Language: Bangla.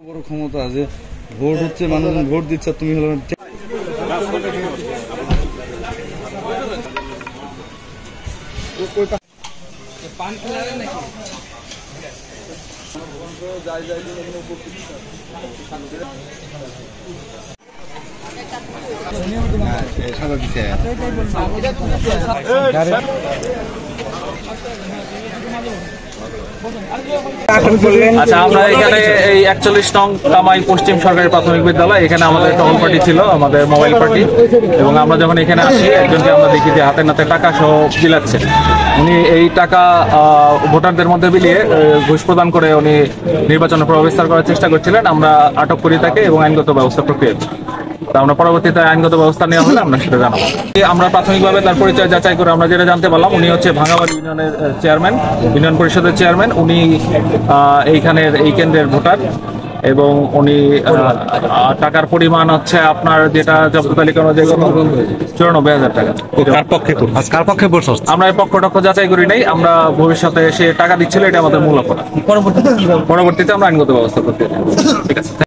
বড় ক্ষমতা আছে, ভোট হচ্ছে, মানুষজন ভোট দিচ্ছে, তুমি হলো সাদা দিচ্ছে। আচ্ছা, আমরা এখানে এই 41 নং কামাই পশ্চিম সরকারি প্রাথমিক বিদ্যালয়, এখানে আমাদের টহল পার্টি ছিল, আমাদের মোবাইল পার্টি। এবং আমরা যখন এখানে আসি, একজনকে আমরা দেখি যে হাতে নাতে টাকা সহ বিলাচ্ছে। উনি এই টাকা ভোটারদের মধ্যে বিলিয়ে ঘুষ প্রদান করে উনি নির্বাচনে প্রভাব বিস্তার করার চেষ্টা করছিলেন। আমরা আটক করি তাকে এবং আইনগত ব্যবস্থা প্রক্রিয়া। আমরা পরবর্তীতে আইনগত ব্যবস্থা নেওয়া হলে আমরা সেটা জানাবো। আমরা প্রাথমিকভাবে তার পরিচয় যাচাই করে আমরা যেটা জানতে পারলাম, উনি হচ্ছে ভাঙাবাড়ি ইউনিয়নের চেয়ারম্যান, ইউনিয়ন পরিষদের চেয়ারম্যান। উনি এইখানের এই কেন্দ্রের ভোটার এবং উনি টাকার পরিমাণ হচ্ছে আপনার যেটা জব্দ তালিকা অনুযায়ী 94,000 টাকা। আমরা এই পক্ষ যাচাই করি নাই। আমরা ভবিষ্যতে সে টাকা দিচ্ছিল, এটা আমাদের মূল অপরাধ। পরবর্তীতে আমরা আইনগত ব্যবস্থা করতে। ঠিক আছে।